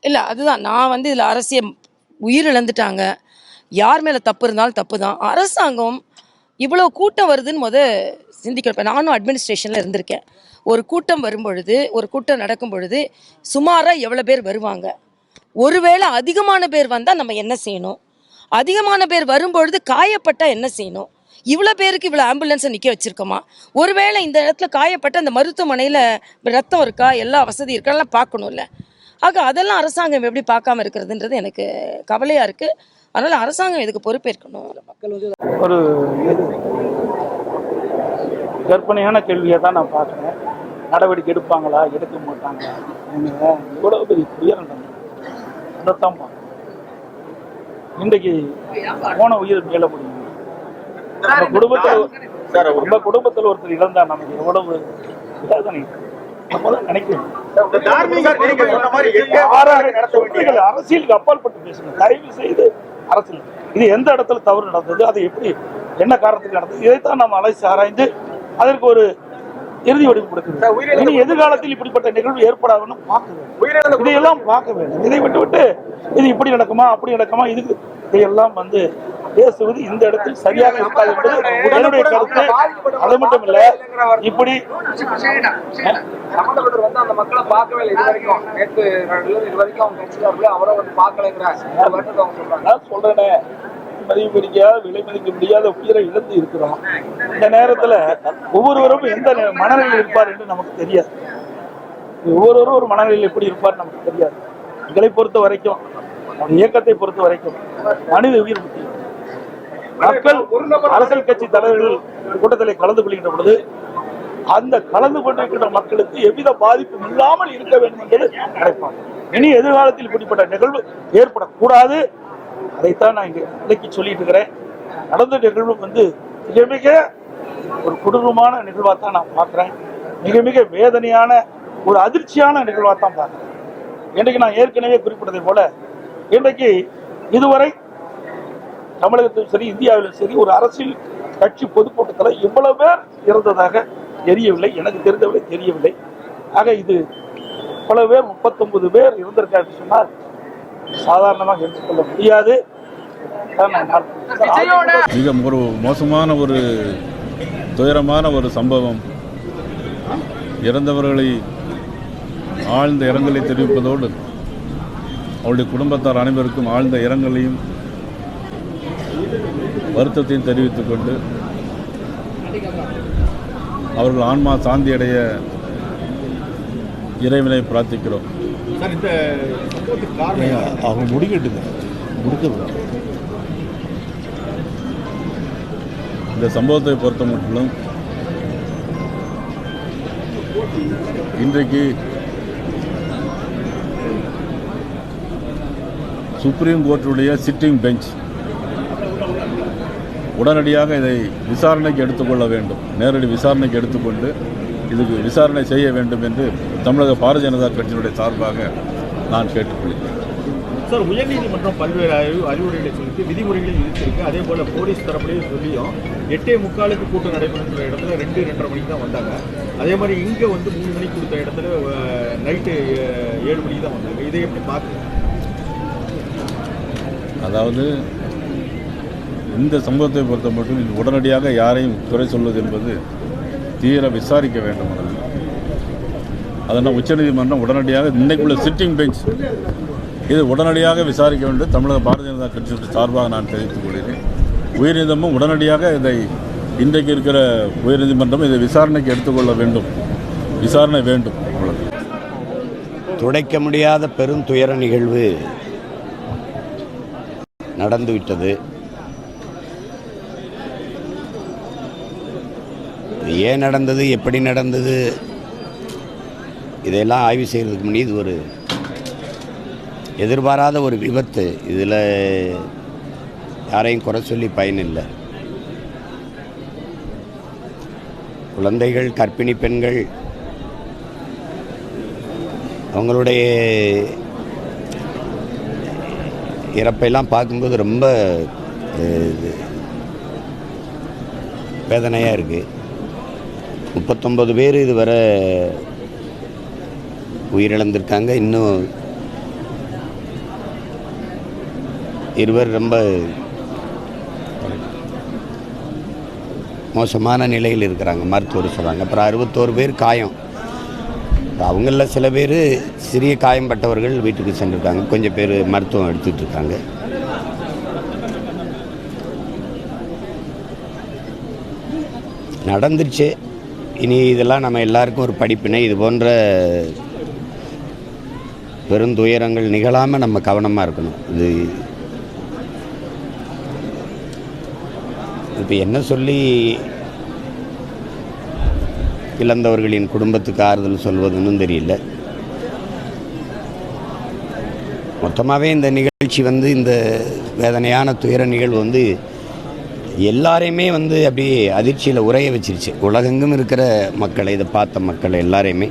இல்லை அதுதான் நான் வந்து இதில் அரசியல் உயிர் இழந்துட்டாங்க. யார் மேலே தப்பு இருந்தாலும் தப்பு தான். அரசாங்கம் இவ்வளோ கூட்டம் வருதுன்னு சிந்திக்கிறப்ப நானும் அட்மினிஸ்ட்ரேஷனில் இருந்திருக்கேன். ஒரு கூட்டம் வரும்பொழுது, ஒரு கூட்டம் நடக்கும் பொழுது சுமாராக எவ்வளோ பேர் வருவாங்க, ஒருவேளை அதிகமான பேர் வந்தால் நம்ம என்ன செய்யணும், அதிகமான பேர் வரும்பொழுது காயப்பட்டால் என்ன செய்யணும், இவ்வளோ பேருக்கு இவ்வளோ ஆம்புலன்ஸை நிற்க வச்சுருக்கோமா, ஒருவேளை இந்த இடத்துல காயப்பட்ட அந்த மருத்துவமனையில் ரத்தம் இருக்கா, எல்லா வசதி இருக்காலாம் பார்க்கணும்ல. ஆக அதெல்லாம் அரசாங்கம் எப்படி பார்க்காம இருக்கிறதுன்றது எனக்கு கவலையாக இருக்குது. அதனால் அரசாங்கம் இதுக்கு பொறுப்பேற்கணும். மக்கள் வந்து ஒரு கற்பனையான கேள்வியை தான் நான் பார்க்குறேன். நடவடிக்கை எடுப்பாங்களா, எடுக்க மாட்டாங்களா? இவ்வளோ பெரிய துயரம் அதைத்தான் பார்க்கணும். இன்றைக்கு போன உயிர் மேல முடியும். நம்ம குடும்பத்தில் ஒருத்தர் இழந்தா நமக்கு எவ்வளவு வேதனை நினைக்கிறேன். அரசியலுக்கு அப்பாற்பட்டு பேசணும். தயவு செய்து அரசியல் இது எந்த இடத்துல தவறு நடந்தது, அது எப்படி என்ன காரணத்துக்கு நடந்தது, இதைத்தான் நாம் அலைசி ஆராய்ந்து அதற்கு ஒரு இறுதி வடிவு கொடுக்குது. இனி எதிர்காலத்தில் இப்படிப்பட்ட நிகழ்வு ஏற்படாதுன்னு பார்க்க வேண்டும். இதையெல்லாம் பார்க்க வேண்டும். இதை விட்டு இது இப்படி நடக்குமா அப்படி நடக்குமா இதுக்கு இதையெல்லாம் பேசுவது இந்த இடத்தில் சரியாக இருக்காது என்பது என்னுடைய கருத்து. அது மட்டும் இல்ல, இப்படி சம்பந்தப்பட்டவர் வந்து அந்த மக்களை பார்க்கவே இல்லை. இது வரைக்கும் நேற்று இது வரைக்கும் அவங்க கட்சிக்காரர்கள் அவரை வந்து பார்க்கலைங்கிற சொல்றேனே, மதிப்பு பிடிக்காத விலை மதிக்க முடியாத உயிரை இழந்து இருக்கிறோம். இந்த நேரத்துல ஒவ்வொருவரும் எந்த மனநிலையில் இருப்பார் என்று நமக்கு தெரியாது. ஒவ்வொருவரும் ஒரு மனநிலையில் எப்படி இருப்பார் நமக்கு தெரியாது. எங்களை பொறுத்த வரைக்கும், இயக்கத்தை பொறுத்த வரைக்கும் மனித உயிர் முக்கியம். மக்கள் அரசியல் கட்சி தலைவர்கள் கூட்டத்தில் கலந்து கொள்கின்ற பொழுது அந்த கலந்து கொண்டிருக்கின்ற மக்களுக்கு எவ்வித பாதிப்பும் இல்லாமல் இருக்க வேண்டும் என்பது நினைப்பாங்க. இனி எதிர்காலத்தில் இப்படிப்பட்ட நிகழ்வு ஏற்படக்கூடாது. அதைத்தான் நான் இங்கே விலக்கி சொல்லிட்டு இருக்கிறேன். நடந்த நிகழ்வு மிக மிக ஒரு கொடூரமான நிகழ்வாக தான் நான் பார்க்குறேன். மிக மிக வேதனையான ஒரு அதிர்ச்சியான நிகழ்வாக தான் பார்க்குறேன். இன்றைக்கு நான் ஏற்கனவே குறிப்பிட்டதை போல இன்றைக்கு இதுவரை தமிழகத்திலும் சரி இந்தியாவிலும் சரி ஒரு அரசியல் கட்சி பொதுக்கூட்டத்தில் இவ்வளவு பேர் இறந்ததாக தெரியவில்லை, எனக்கு தெரிந்தவரை தெரியவில்லை. ஆக இது பல பேர் 39 பேர் இருந்திருக்காரு சொன்னால் சாதாரணமாக எடுத்துக்கொள்ள முடியாது. மிக ஒரு மோசமான ஒரு துயரமான ஒரு சம்பவம். இறந்தவர்களை ஆழ்ந்த இரங்கலை தெரிவிப்பதோடு அவருடைய குடும்பத்தார் அனைவருக்கும் ஆழ்ந்த இரங்கலையும் வருத்தத்தையும் தெரிவித்துக் கொண்டு அவர்கள் ஆன்மா சாந்தி அடைய இறைவனை பிரார்த்திக்கிறோம். அவங்க முடிக்கட்டுங்க. இந்த சம்பவத்தை பொறுத்த மட்டும் இன்றைக்கு சுப்ரீம் கோர்ட்டுடைய சிட்டிங் பெஞ்ச் உடனடியாக இதை விசாரணைக்கு எடுத்துக்கொள்ள வேண்டும். நேரடி விசாரணைக்கு எடுத்துக்கொண்டு இதுக்கு விசாரணை செய்ய வேண்டும் என்று தமிழக பாரதிய ஜனதா கட்சியினுடைய சார்பாக நான் கேட்டுக்கொள்கிறேன். சார், உயர்நீதிமன்றம் பல்வேறு அறிவுரைகளை சொல்லிட்டு விதிமுறைகளை விதித்திருக்கு. அதே போல் போலீஸ் தரப்புலேயே சொல்லியும் 8:45 கூட்டம் நடைபெறுகிற இடத்துல 2-2:30 மணிக்கு தான் வந்தாங்க. அதே மாதிரி இங்கே 3 மணிக்கு கொடுத்த இடத்துல நைட்டு 7 மணிக்கு தான் வந்தாங்க. இதை எப்படி பார்க்குறீங்க? அதாவது இந்த சம்பவத்தை பொறுத்த மட்டும் இது உடனடியாக யாரையும் குறை சொல்வது என்பது தீர விசாரிக்க வேண்டும். அதனால் உச்சநீதிமன்றம் உடனடியாக இன்னைக்குள்ள சிட்டிங் பெஞ்ச் இது உடனடியாக விசாரிக்க வேண்டும். தமிழக பாரதிய ஜனதா கட்சியுடைய சார்பாக நான் தெரிவித்துக் கொள்கிறேன். உயர்நீதிமன்றம் உடனடியாக இதை இன்றைக்கு இருக்கிற உயர்நீதிமன்றம் இதை விசாரணைக்கு எடுத்துக்கொள்ள வேண்டும். விசாரணை வேண்டும். துடைக்க முடியாத பெரும் துயர நிகழ்வு நடந்துவிட்டது. ஏன் நடந்தது, எப்படி நடந்தது, இதையெல்லாம் ஆய்வு செய்கிறதுக்கு முன்னாடி இது ஒரு எதிர்பாராத ஒரு விபத்து. இதில் யாரையும் குறை சொல்லி பயனில்லை. குழந்தைகள், கர்ப்பிணி பெண்கள், அவங்களுடைய இறப்பையெல்லாம் பார்க்கும்போது ரொம்ப வேதனையாக இருக்குது. 39 பேர் இதுவரை உயிரிழந்திருக்காங்க. இன்னும் இருவர் ரொம்ப மோசமான நிலையில் இருக்கிறாங்க, மருத்துவர் சொல்கிறாங்க. அப்புறம் 61 பேர் காயம். அவங்களில் சில பேர் சிறிய காயம்பட்டவர்கள் வீட்டுக்கு சென்றிருக்காங்க, கொஞ்சம் பேர் மருத்துவம் எடுத்துகிட்டு இருக்காங்க. நடந்துருச்சு. இனி இதெல்லாம் நம்ம எல்லாருக்கும் ஒரு படிப்பினை. இது போன்ற பெருந்துயரங்கள் நிகழாமல் நம்ம கவனமாக இருக்கணும். இது இப்போ என்ன சொல்லி இழந்தவர்களின் குடும்பத்துக்கு ஆறுதல் சொல்வதுன்னு தெரியல. மொத்தமாகவே இந்த நிகழ்ச்சி இந்த வேதனையான துயர நிகழ்வு எல்லாரையுமே அப்படியே அதிர்ச்சியில் உரைய வச்சிருச்சு. உலகெங்கும் இருக்கிற மக்களை, இதை பார்த்த மக்களை எல்லாரையுமே,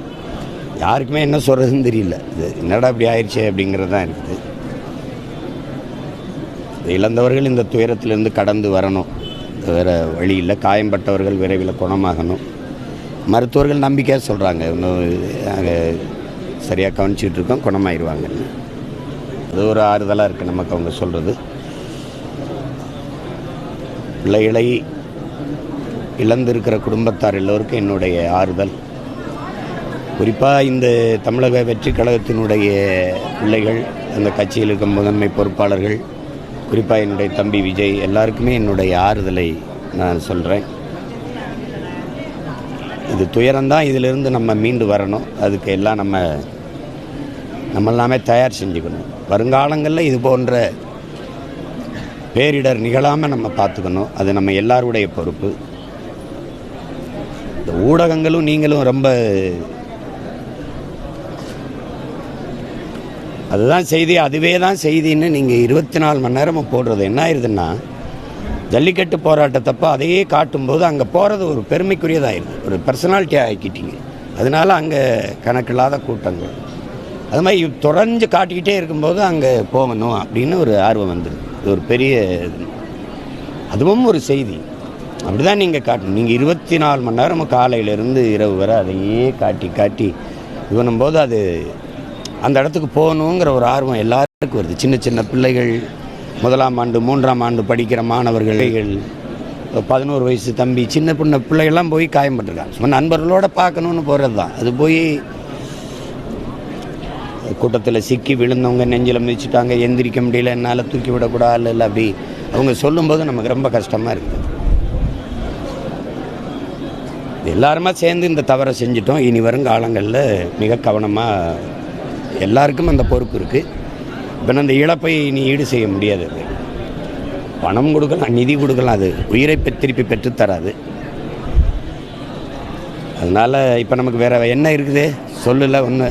யாருக்குமே என்ன சொல்கிறதுன்னு தெரியல. இது என்னடா அப்படி ஆயிடுச்சு அப்படிங்கிறது தான் இருக்குது. இழந்தவர்கள் இந்த துயரத்திலிருந்து கடந்து வரணும், வேறு வழி இல்லை. காயம்பட்டவர்கள் விரைவில் குணமாகணும். மருத்துவர்கள் நம்பிக்கையாக சொல்கிறாங்க, இன்னும் நாங்கள் சரியாக கவனிச்சிட்டு இருக்கோம், குணமாயிருவாங்கன்னு. அது ஒரு ஆறுதலாக இருக்குது நமக்கு அவங்க சொல்கிறது. பிள்ளைகளை இழந்திருக்கிற குடும்பத்தார் எல்லோருக்கும் என்னுடைய ஆறுதல். குறிப்பாக இந்த தமிழக வெற்றி கழகத்தினுடைய பிள்ளைகள், அந்த கட்சியில் இருக்கும் முதன்மை பொறுப்பாளர்கள், குறிப்பாக என்னுடைய தம்பி விஜய், எல்லாருக்குமே என்னுடைய ஆறுதலை நான் சொல்கிறேன். இது துயரம்தான், இதிலிருந்து நம்ம மீண்டு வரணும். அதுக்கு எல்லாம் நம்மளாமே தயார் செஞ்சுக்கணும். வருங்காலங்களில் இது போன்ற பேரிடர் நிகழாமல் நம்ம பார்த்துக்கணும். அது நம்ம எல்லாருடைய பொறுப்பு. இந்த ஊடகங்களும் நீங்களும் ரொம்ப அதுதான் செய்தி, அதுவே தான் செய்தின்னு நீங்கள் 24 மணி நேரமும் போடுறது என்ன ஆயிடுதுன்னா, ஜல்லிக்கட்டு போராட்டத்தப்போ அதையே காட்டும்போது அங்கே போகிறது ஒரு பெருமைக்குரியதாகிடுது, ஒரு பர்சனாலிட்டியாக ஆக்கிட்டீங்க. அதனால் அங்கே கணக்கில்லாத கூட்டங்கள். அது மாதிரி தொடர்ந்து காட்டிக்கிட்டே இருக்கும்போது அங்கே போகணும் அப்படின்னு ஒரு ஆர்வம் வந்துடுது. இது ஒரு பெரிய, அதுவும் ஒரு செய்தி. அப்படி தான் நீங்கள் காட்டணும். நீங்கள் 24 மணி நேரம் காலையிலேருந்து இரவு வரை அதையே காட்டி இது பண்ணும்போது அது அந்த இடத்துக்கு போகணுங்கிற ஒரு ஆர்வம் எல்லாருக்கும் வருது. சின்ன சின்ன பிள்ளைகள், 1ஆம் ஆண்டு 3ஆம் ஆண்டு படிக்கிற மாணவர்கள், 11 வயசு தம்பி, சின்ன பிள்ளைகள்லாம் போய் காயம்பட்டுருக்காங்க. சும்மா நண்பர்களோட பார்க்கணுன்னு போகிறது தான். அது போய் கூட்டத்தில் சிக்கி விழுந்தவங்க நெஞ்சில் மிதிச்சுட்டாங்க, எந்திரிக்க முடியல, என்னால் தூக்கி விடக்கூடாது இல்லை அப்படி அவங்க சொல்லும்போது நமக்கு ரொம்ப கஷ்டமாக இருக்குது. எல்லாருமா சேர்ந்து இந்த தவறை செஞ்சிட்டோம். இனி வரும் காலங்களில் மிக கவனமாக எல்லாருக்கும் அந்த பொறுப்பு இருக்குது. இப்போ அந்த இழப்பை இனி ஈடு செய்ய முடியாது. பணம் கொடுக்கலாம், நிதி கொடுக்கலாம், அது உயிரை திருப்பி பெற்றுத்தராது. அதனால் இப்போ நமக்கு வேறு என்ன இருக்குது சொல்லல, ஒன்று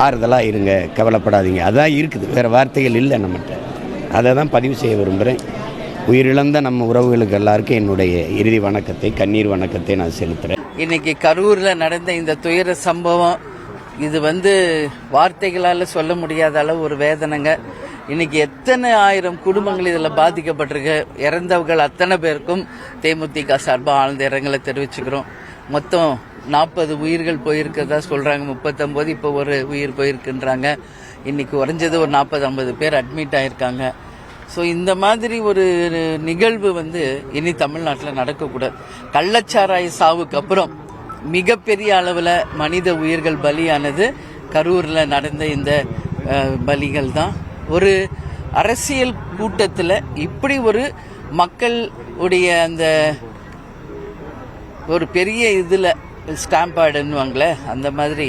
ஆறுதலாக இருங்க, கவலைப்படாதீங்க, அதான் இருக்குது, வேறு வார்த்தைகள் இல்லை நம்மகிட்ட. அதை தான் பதிவு செய்ய விரும்புகிறேன். உயிரிழந்த நம்ம உறவுகளுக்கு எல்லாருக்கும் என்னுடைய இறுதி வணக்கத்தை, கண்ணீர் வணக்கத்தை நான் செலுத்துகிறேன். இன்னைக்கு கரூரில் நடந்த இந்த துயர சம்பவம், இது வார்த்தைகளால் சொல்ல முடியாத அளவு ஒரு வேதனைங்க. இன்னைக்கு எத்தனை ஆயிரம் குடும்பங்கள் இதில் பாதிக்கப்பட்டிருக்கு. இறந்தவர்கள் அத்தனை பேருக்கும் தேமுதிக சார்பாக ஆழ்ந்த இரங்கலை தெரிவிச்சுக்கிறோம். மொத்தம் 40 உயிர்கள் போயிருக்கிறதா சொல்றாங்க. 39, இப்போ ஒரு உயிர் போயிருக்குன்றாங்க. இன்னைக்கு குறைஞ்சது ஒரு 40-50 பேர் அட்மிட் ஆயிருக்காங்க. ஸோ இந்த மாதிரி ஒரு நிகழ்வு இனி தமிழ்நாட்டில் நடக்கக்கூடாது. கள்ளச்சாராய சாவுக்கு அப்புறம் மிகப்பெரிய அளவில் மனித உயிர்கள் பலியானது கரூரில் நடந்த இந்த பலிகள் தான். ஒரு அரசியல் கூட்டத்தில் இப்படி ஒரு மக்களுடைய அந்த ஒரு பெரிய இதில் ஸ்டாம்பாடுன்னுவாங்களே, அந்த மாதிரி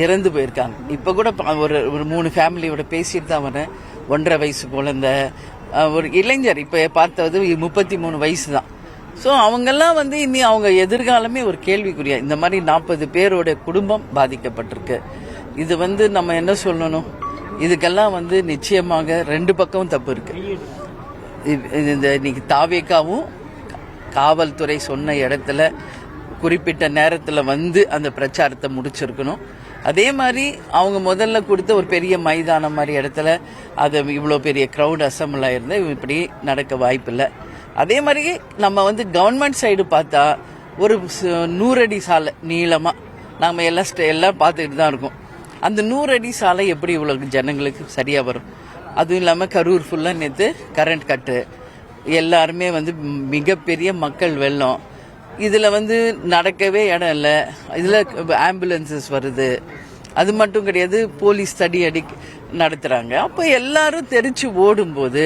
இறந்து போயிருக்காங்க. இப்போ கூட ஒரு 3 ஃபேமிலியோட பேசிட்டு தான் வரேன். 1.5 வயசு குழந்தை, ஒரு இளைஞர், இப்போ பார்த்தது 33 வயசு தான். ஸோ அவங்கெல்லாம் இனி அவங்க எதிர்காலமே ஒரு கேள்விக்குரியா. இந்த மாதிரி 40 பேரோட குடும்பம் பாதிக்கப்பட்டிருக்கு. இது நம்ம என்ன சொல்லணும், இதுக்கெல்லாம் நிச்சயமாக 2 பக்கமும் தப்பு இருக்கு. இந்த இன்னைக்கு தாவேக்காவும் காவல்துறை சொன்ன இடத்துல குறிப்பிட்ட நேரத்தில் அந்த பிரச்சாரத்தை முடிச்சிருக்கணும். அதே மாதிரி அவங்க முதல்ல கொடுத்த ஒரு பெரிய மைதானம் மாதிரி இடத்துல அது இவ்வளோ பெரிய க்ரௌட் அசம்பிள் ஆயிருந்து இப்படி நடக்க வாய்ப்பில்லை. அதே மாதிரி நம்ம கவர்மெண்ட் சைடு பார்த்தா ஒரு 100 அடி சாலை நீளமாக நாம் எல்லாம் பார்த்துக்கிட்டு தான் இருக்கோம். அந்த 100 அடி சாலை எப்படி இவ்வளோ ஜனங்களுக்கு சரியாக வரும்? அதுவும் இல்லாமல் கரூர் ஃபுல்லாக நேற்று கரண்ட் கட்டு, எல்லாருமே வந்து மிகப்பெரிய மக்கள் வெள்ளம். இதில் வந்து நடக்கவே இடம் இல்லை. இதில் ஆம்புலன்சஸ் வருது. அது மட்டும் கிடையாது, போலீஸ் தடியடி நடத்துகிறாங்க. அப்போ எல்லாரும் தெரிச்சு ஓடும்போது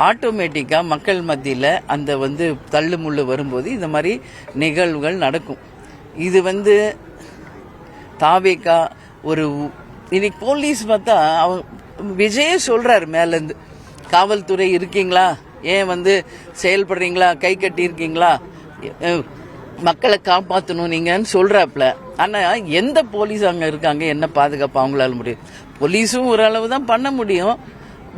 ஆட்டோமேட்டிக்காக மக்கள் மத்தியில் அந்த வந்து தள்ளுமுள்ளு வரும்போது இந்த மாதிரி நிகழ்வுகள் நடக்கும். இது வந்து தாவேக்கா ஒரு இன்னைக்கு போலீஸ் பார்த்தா விஜயே சொல்கிறாரு மேலேருந்து, காவல்துறை இருக்கீங்களா, ஏன் வந்து செயல்படுறீங்களா, கை கட்டி இருக்கீங்களா, மக்களை காப்பாற்றணும் நீங்கன்னு சொல்கிறாப்புல. ஆனால் எந்த போலீஸ் அங்கே இருக்காங்க, என்ன பாதுகாப்பு அவங்களால முடியும்? போலீஸும் ஓரளவு தான் பண்ண முடியும்,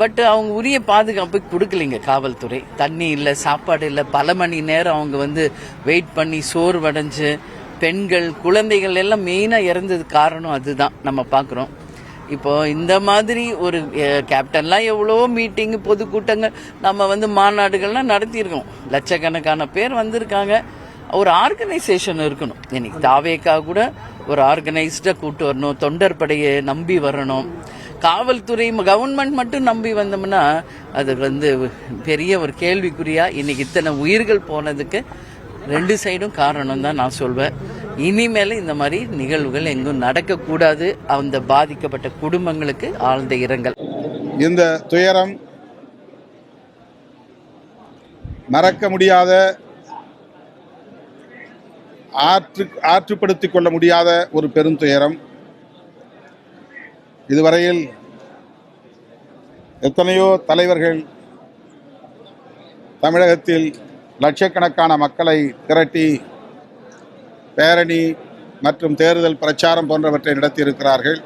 பட் அவங்க உரிய பாதுகாப்பு கொடுக்கலைங்க காவல்துறை. தண்ணி இல்லை, சாப்பாடு இல்லை, பல மணி நேரம் அவங்க வந்து வெயிட் பண்ணி சோர்வடைஞ்சு பெண்கள் குழந்தைகள் எல்லாம் மெயினாக இறந்தது காரணம் அதுதான் நம்ம பார்க்குறோம். இப்போ இந்த மாதிரி ஒரு கேப்டன்லாம் எவ்வளோ மீட்டிங் பொதுக்கூட்டங்கள் நம்ம வந்து மாநாடுகள்லாம் நடத்தியிருக்கோம். லட்சக்கணக்கான பேர் வந்திருக்காங்க. ஒரு ஆர்கனைசேஷன் இருக்கணும். இன்னைக்கு தாவேக்கா கூட ஒரு ஆர்கனைஸ்டாக கூட்டு வரணும், தொண்டர் படையை நம்பி வரணும். காவல்துறை கவர்மெண்ட் மட்டும் நம்பி வந்தோம்னா அது வந்து பெரிய ஒரு கேள்விக்குறியா. இன்னைக்கு இத்தனை உயிர்கள் போனதுக்கு 2 சைடும் காரணம் தான் நான் சொல்வேன். இனிமேல் இந்த மாதிரி நிகழ்வுகள் எங்கும் நடக்கக்கூடாது. அந்த பாதிக்கப்பட்ட குடும்பங்களுக்கு ஆழ்ந்த இரங்கல். இந்த துயரம் மறக்க முடியாத, ஆற்றுப்படுத்திக் கொள்ள முடியாத ஒரு பெரும் துயரம். இதுவரையில் எத்தனையோ தலைவர்கள் தமிழகத்தில் லட்சக்கணக்கான மக்களை திரட்டி பேரணி மற்றும் தேர்தல் பிரச்சாரம் போன்றவற்றை நடத்தியிருக்கிறார்கள்.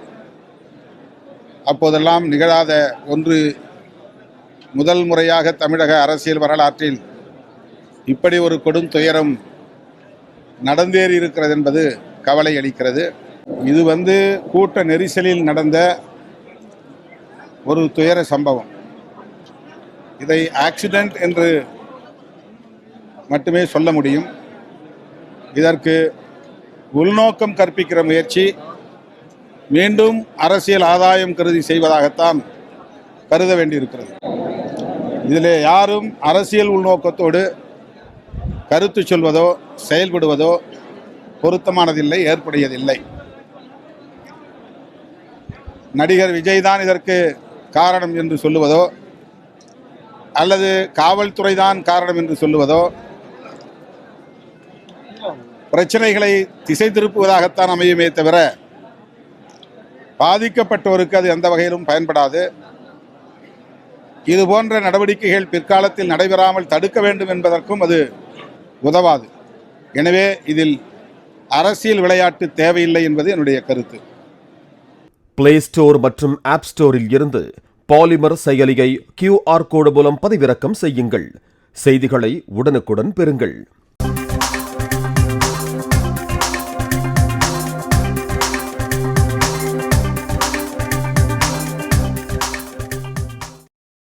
அப்போதெல்லாம் நிகழாத ஒன்று, முதல் முறையாக தமிழக அரசியல் வரலாற்றில் இப்படி ஒரு கொடும் துயரம் நடந்தேறி இருக்கிறது என்பது கவலை அளிக்கிறது. இது வந்து கூட்ட நெரிசலில் நடந்த ஒரு துயர சம்பவம். இதை ஆக்சிடென்ட் என்று மட்டுமே சொல்ல முடியும். இதற்கு உள்நோக்கம் கற்பிக்கிற முயற்சி மீண்டும் அரசியல் ஆதாயம் கருதி செய்வதாகத்தான் கருத வேண்டியிருக்கிறது. இதிலே யாரும் அரசியல் உள்நோக்கத்தோடு கருத்து சொல்வதோ செயல்படுவதோ பொருத்தமானதில்லை, ஏற்புடையதில்லை. நடிகர் விஜய் தான் இதற்கு காரணம் என்று சொல்லுவதோ அல்லது காவல்துறை தான் காரணம் என்று சொல்லுவதோ பிரச்சனைகளை திசை திருப்புவதாகத்தான் அமையுமே தவிர பாதிக்கப்பட்டோருக்கு அது எந்த வகையிலும் பயன்படாது. இது போன்ற நடவடிக்கைகள் பிற்காலத்தில் நடைபெறாமல் தடுக்க வேண்டும் என்பதற்கும் அது உதவாது. எனவே இதில் அரசியல் விளையாட்டு தேவையில்லை என்பது என்னுடைய கருத்து. பிளே ஸ்டோர் மற்றும் ஆப் ஸ்டோரில் இருந்து பாலிமர் செயலியை QR கோடு மூலம் பதிவிறக்கம் செய்யுங்கள். செய்திகளை உடனுக்குடன் பெறுங்கள்.